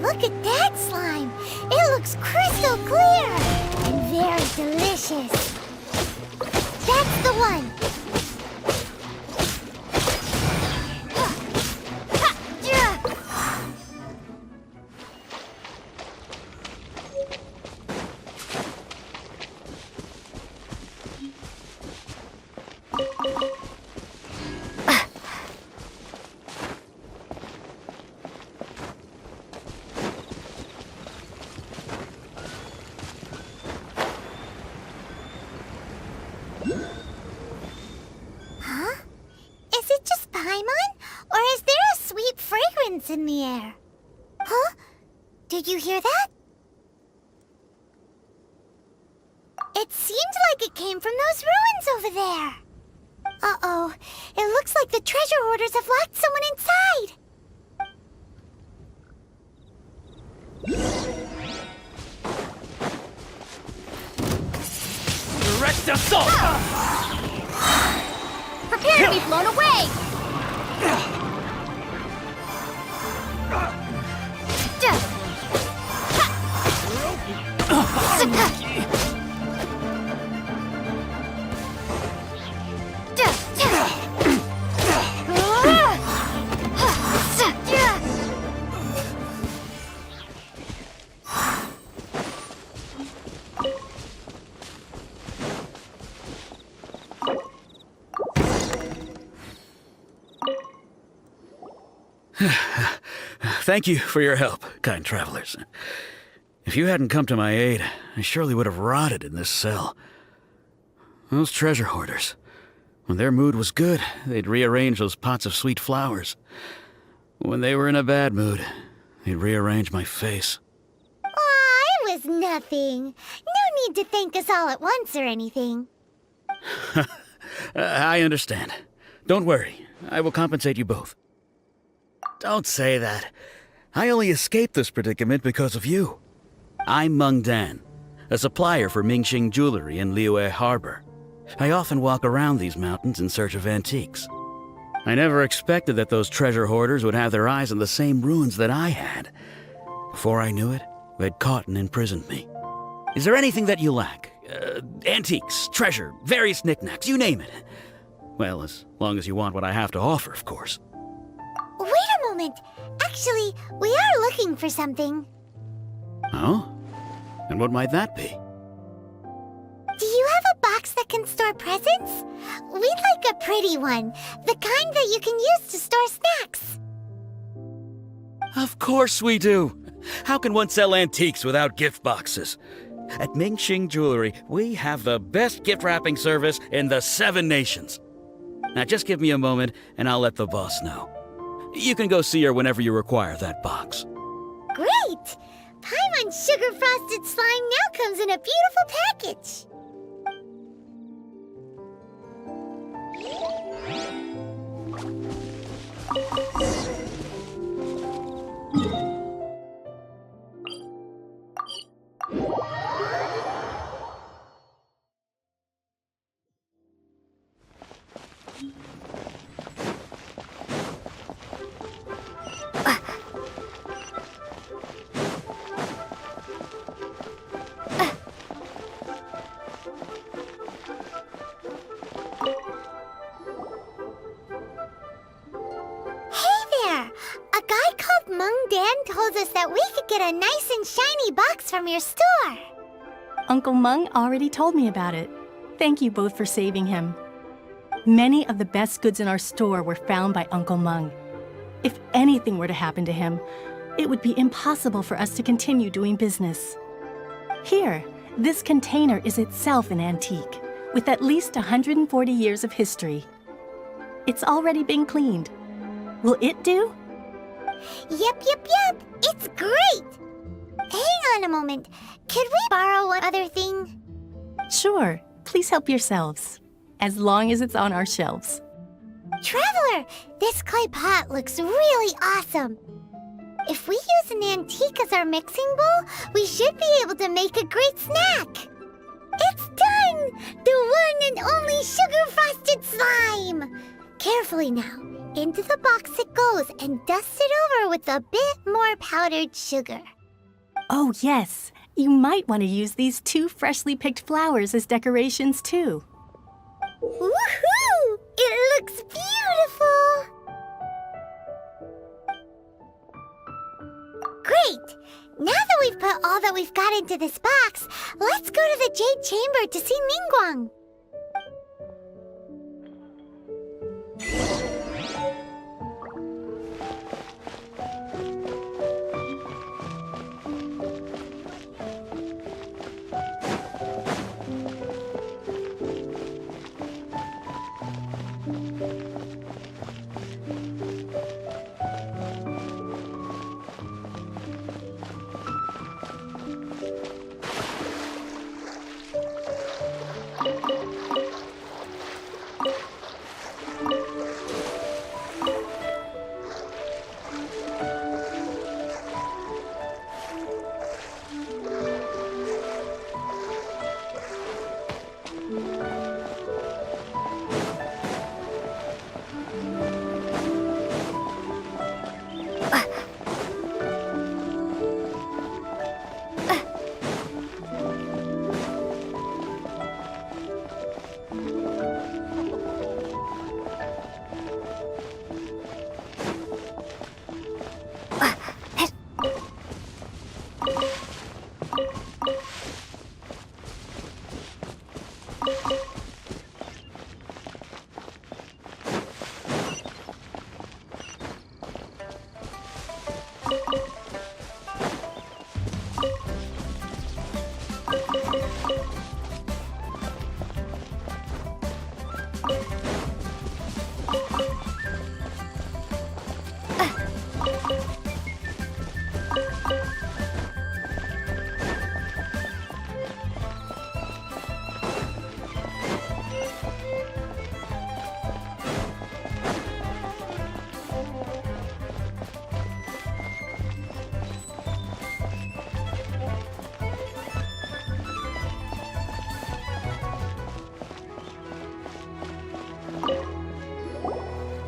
Look at that slime! It looks crystal clear! And very delicious! That's the one! In the air. Huh? Did you hear that? It seemed like it came from those ruins over there. Uh-oh. It looks like the treasure hoarders have locked someone inside. Direct assault! Prepare to be blown away! Thank you for your help, kind travelers. If you hadn't come to my aid, I surely would have rotted in this cell. Those treasure hoarders, when their mood was good, they'd rearrange those pots of sweet flowers. When they were in a bad mood, they'd rearrange my face. Aw, it was nothing. No need to thank us all at once or anything. I understand. Don't worry, I will compensate you both. Don't say that. I only escaped this predicament because of you. I'm Meng Dan, a supplier for Mingxing jewelry in Liyue Harbor. I often walk around these mountains in search of antiques. I never expected that those treasure hoarders would have their eyes on the same ruins that I had. Before I knew it, they'd caught and imprisoned me. Is there anything that you lack? Antiques, treasure, various knickknacks, you name it. Well, as long as you want what I have to offer, of course. Wait a moment. Actually, we are looking for something. Oh? And what might that be? Do you have a box that can store presents? We'd like a pretty one. The kind that you can use to store snacks. Of course we do. How can one sell antiques without gift boxes? At Mingxing Jewelry, we have the best gift wrapping service in the 7 nations. Now just give me a moment and I'll let the boss know. You can go see her whenever you require that box. Great! Paimon's sugar-frosted slime now comes in a beautiful package. Told us that we could get a nice and shiny box from your store. Uncle Meng already told me about it. Thank you both for saving him. Many of the best goods in our store were found by Uncle Meng. If anything were to happen to him, it would be impossible for us to continue doing business. Here, this container is itself an antique, with at least 140 years of history. It's already been cleaned. Will it do? Yep. It's great! Hang on a moment. Could we borrow one other thing? Sure. Please help yourselves. As long as it's on our shelves. Traveler, this clay pot looks really awesome. If we use an antique as our mixing bowl, we should be able to make a great snack. It's done! The one and only sugar-frosted slime! Carefully now. Into the box it goes and dust it over with a bit more powdered sugar. Oh, yes. You might want to use these 2 freshly picked flowers as decorations, too. Woohoo! It looks beautiful! Great! Now that we've put all that we've got into this box, let's go to the Jade Chamber to see Ningguang.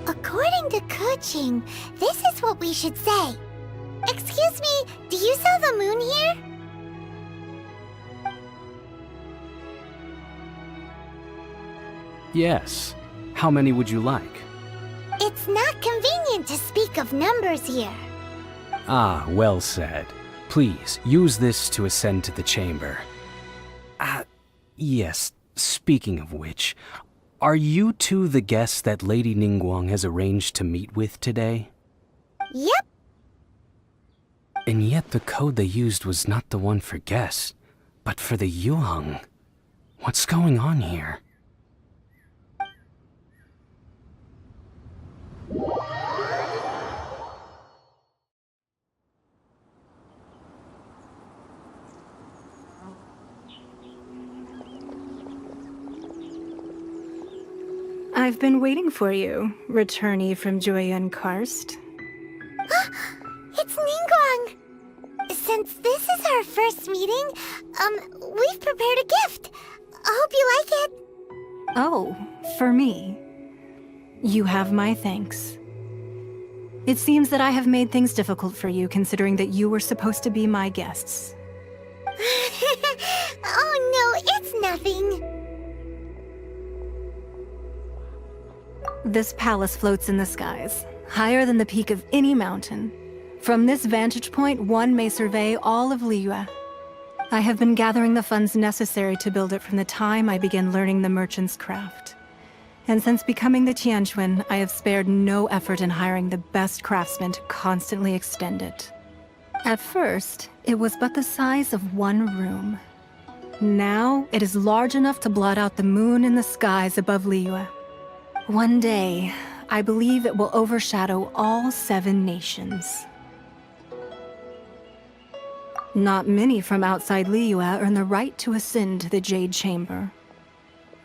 According to Keqing, this is what we should say. Excuse me, do you saw the moon here? Yes. How many would you like? It's not convenient to speak of numbers here. Ah, well said. Please, use this to ascend to the chamber. Yes, speaking of which, are you two the guests that Lady Ningguang has arranged to meet with today? Yep. And yet the code they used was not the one for guests, but for the Yuheng. What's going on here? I've been waiting for you, returnee from Jueyun Karst. It's Ningguang! Since this is our first meeting, we've prepared a gift. I hope you like it. Oh, for me. You have my thanks. It seems that I have made things difficult for you, considering that you were supposed to be my guests. Oh no, it's nothing. This palace floats in the skies, higher than the peak of any mountain. From this vantage point, one may survey all of Liyue. I have been gathering the funds necessary to build it from the time I began learning the merchant's craft. And since becoming the Tianquan, I have spared no effort in hiring the best craftsmen to constantly extend it. At first, it was but the size of one room. Now, it is large enough to blot out the moon in the skies above Liyue. One day, I believe it will overshadow all 7 nations. Not many from outside Liyue earn the right to ascend to the Jade Chamber.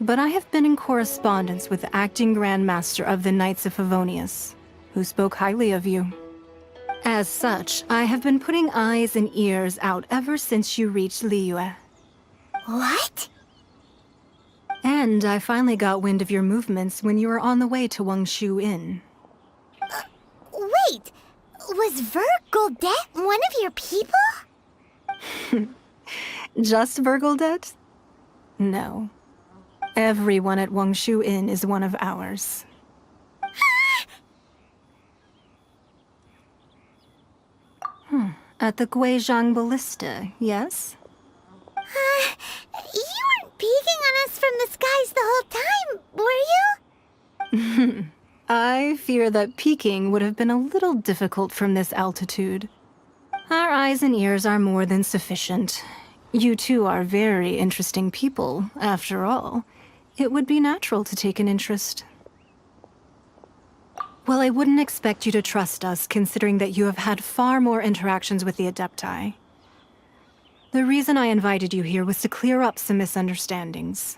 But I have been in correspondence with the acting Grand Master of the Knights of Favonius, who spoke highly of you. As such, I have been putting eyes and ears out ever since you reached Liyue. What? And I finally got wind of your movements when you were on the way to Wangshu Inn. Wait, was Vergoldet one of your people? Just Vergoldet? No. Everyone at Wangshu Inn is one of ours. At the Guizhong Ballista, yes? You weren't peeking on us from the skies the whole time, were you? I fear that peeking would have been a little difficult from this altitude. Our eyes and ears are more than sufficient. You two are very interesting people, after all. It would be natural to take an interest. Well, I wouldn't expect you to trust us, considering that you have had far more interactions with the Adepti. The reason I invited you here was to clear up some misunderstandings.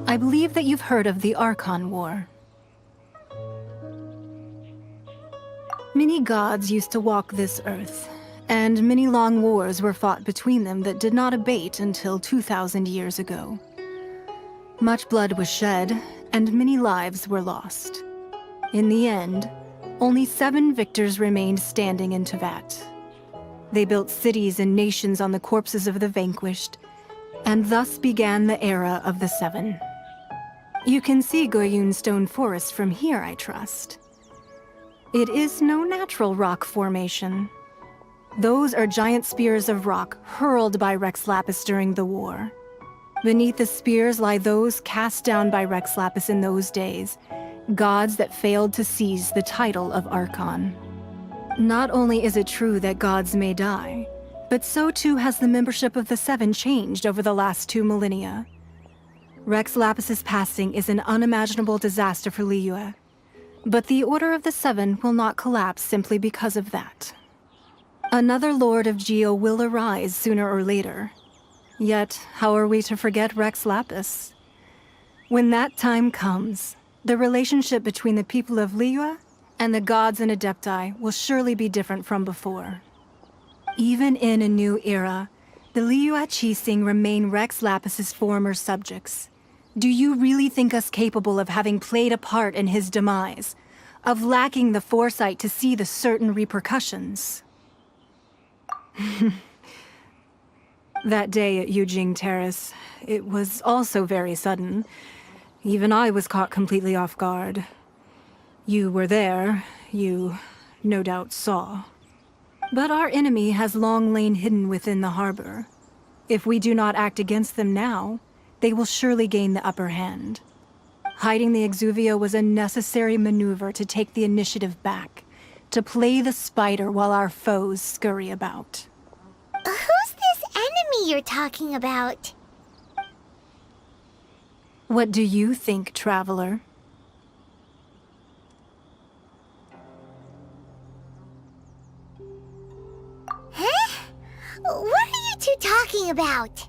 I believe that you've heard of the Archon War. Many gods used to walk this earth, and many long wars were fought between them that did not abate until 2,000 years ago. Much blood was shed, and many lives were lost. In the end, only 7 victors remained standing in Teyvat. They built cities and nations on the corpses of the vanquished, and thus began the era of the 7. You can see Goyun Stone Forest from here, I trust. It is no natural rock formation. Those are giant spears of rock hurled by Rex Lapis during the war. Beneath the spears lie those cast down by Rex Lapis in those days, gods that failed to seize the title of Archon. Not only is it true that gods may die, but so too has the membership of the 7 changed over the last 2 millennia. Rex Lapis's passing is an unimaginable disaster for Liyue, but the Order of the 7 will not collapse simply because of that. Another Lord of Geo will arise sooner or later. Yet, how are we to forget Rex Lapis? When that time comes, the relationship between the people of Liyue and the gods and Adepti will surely be different from before. Even in a new era, the Liyue Qixing remain Rex Lapis's former subjects. Do you really think us capable of having played a part in his demise? Of lacking the foresight to see the certain repercussions? That day at Yujing Terrace, it was also very sudden. Even I was caught completely off guard. You were there, you no doubt saw. But our enemy has long lain hidden within the harbor. If we do not act against them now, they will surely gain the upper hand. Hiding the Exuvia was a necessary maneuver to take the initiative back, to play the spider while our foes scurry about. Who's this enemy you're talking about? What do you think, traveler? Huh? What are you two talking about?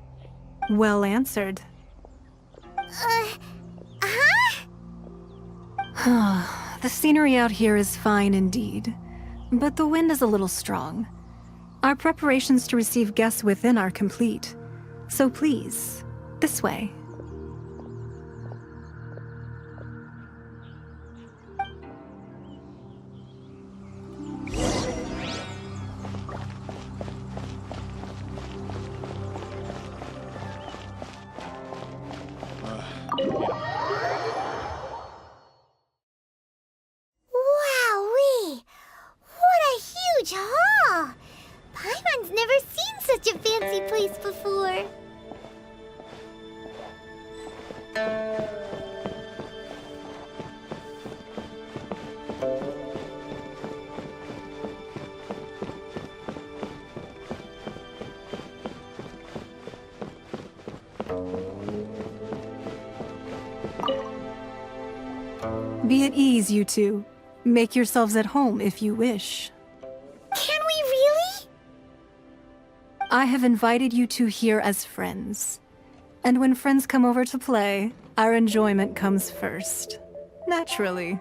Well answered. The scenery out here is fine indeed, but the wind is a little strong. Our preparations to receive guests within are complete, so please, this way. Wowee! What a huge hall! Paimon's never seen such a fancy place before. Be at ease, you two. Make yourselves at home if you wish. Can we really? I have invited you two here as friends. And when friends come over to play, our enjoyment comes first. Naturally.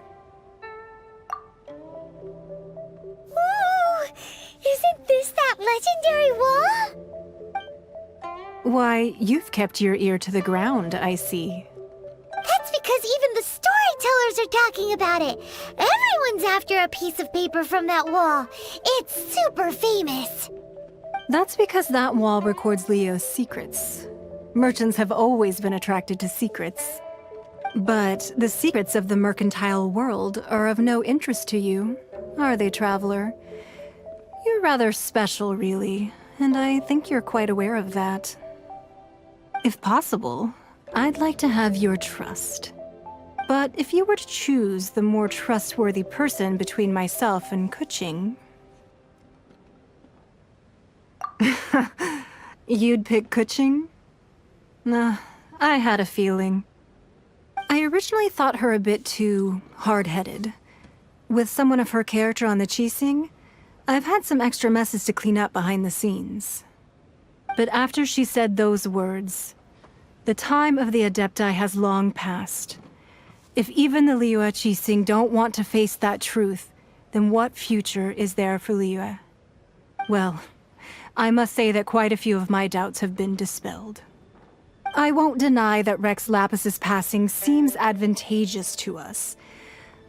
legendary wall? Why, you've kept your ear to the ground, I see. That's because even the storytellers are talking about it. Everyone's after a piece of paper from that wall. It's super famous. That's because that wall records Liyue's secrets. Merchants have always been attracted to secrets. But the secrets of the mercantile world are of no interest to you, are they, traveler? You're rather special, really, and I think you're quite aware of that. If possible, I'd like to have your trust. But if you were to choose the more trustworthy person between myself and Keqing... You'd pick Keqing? Nah, I had a feeling. I originally thought her a bit too hard-headed. With someone of her character on the Qixing, I've had some extra messes to clean up behind the scenes. But after she said those words, the time of the Adepti has long passed. If even the Liyue Qixing don't want to face that truth, then what future is there for Liyue? Well, I must say that quite a few of my doubts have been dispelled. I won't deny that Rex Lapis's passing seems advantageous to us.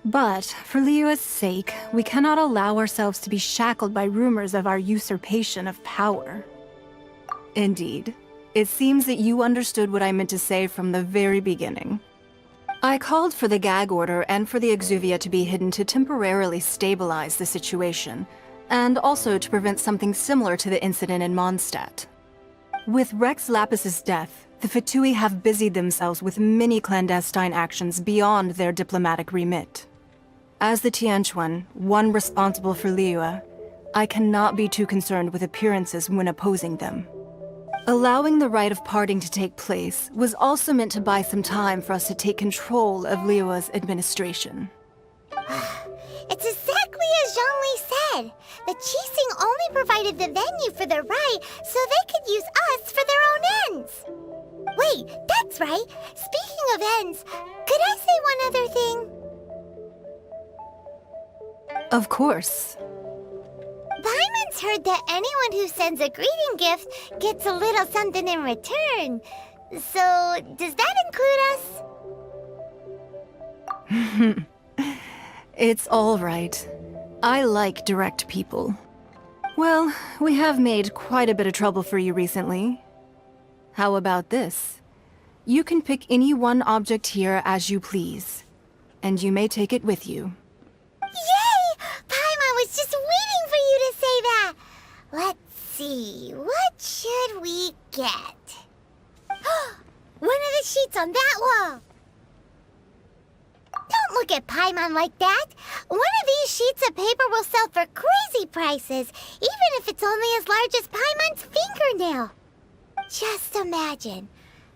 But for Liyue's sake, we cannot allow ourselves to be shackled by rumors of our usurpation of power. Indeed. It seems that you understood what I meant to say from the very beginning. I called for the gag order and for the exuvia to be hidden to temporarily stabilize the situation, and also to prevent something similar to the incident in Mondstadt. With Rex Lapis's death, the Fatui have busied themselves with many clandestine actions beyond their diplomatic remit. As the Tianquan, one responsible for Liyue, I cannot be too concerned with appearances when opposing them. Allowing the rite of parting to take place was also meant to buy some time for us to take control of Liyue's administration. It's exactly as Zhongli said. The Qixing only provided the venue for the rite so they could use us for their own ends. Wait, that's right. Speaking of ends, could I say one other thing? Of course. Paimon's heard that anyone who sends a greeting gift gets a little something in return. So, does that include us? It's all right. I like direct people. Well, we have made quite a bit of trouble for you recently. How about this? You can pick any one object here as you please, and you may take it with you. Yay! Paimon was just waiting for you to say that! Let's see, what should we get? One of the sheets on that wall! Don't look at Paimon like that! One of these sheets of paper will sell for crazy prices, even if it's only as large as Paimon's fingernail. Just imagine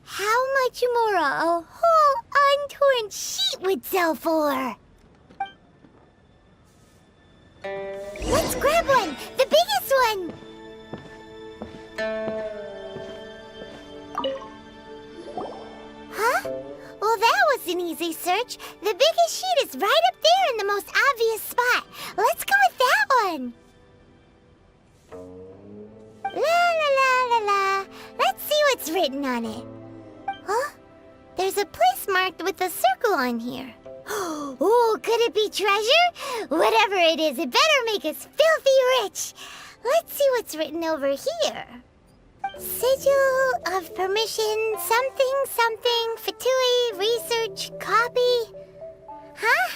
how much more a whole untorn sheet would sell for. Let's grab one! The biggest one! Huh? Well, that was an easy search. The biggest sheet is right up there in the most obvious spot. Let's go with that one. La la la la la. Let's see what's written on it. Huh? There's a place marked with a circle on here. Oh, could it be treasure? Whatever it is, it better make us filthy rich. Let's see what's written over here. Sigil of permission, something, something, Fatui, research, copy. Huh?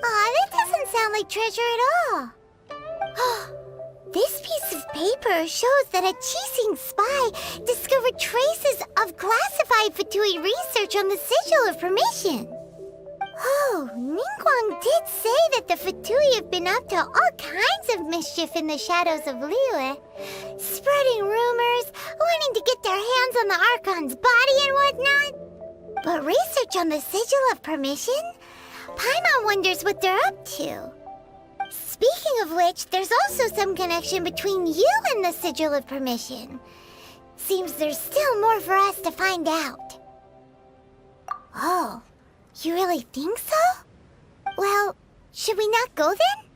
Aw, that doesn't sound like treasure at all. This piece of paper shows that a Qixing spy discovered traces of classified Fatui research on the Sigil of Permission. Oh, Ningguang did say that the Fatui have been up to all kinds of mischief in the shadows of Liyue, spreading rumors, wanting to get their hands on the Archon's body and whatnot. But research on the Sigil of Permission? Paimon wonders what they're up to. Speaking of which, there's also some connection between you and the Sigil of Permission. Seems there's still more for us to find out. Oh, you really think so? Well, should we not go then?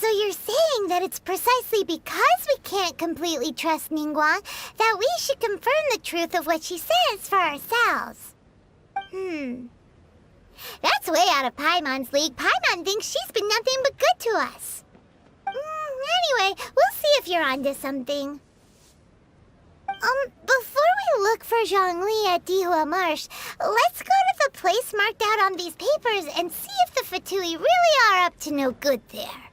So you're saying that it's precisely because we can't completely trust Ningguang that we should confirm the truth of what she says for ourselves. That's way out of Paimon's league. Paimon thinks she's been nothing but good to us. Anyway, we'll see if you're onto something. Before we look for Zhongli at Dihua Marsh, let's go to the place marked out on these papers and see if the Fatui really are up to no good there.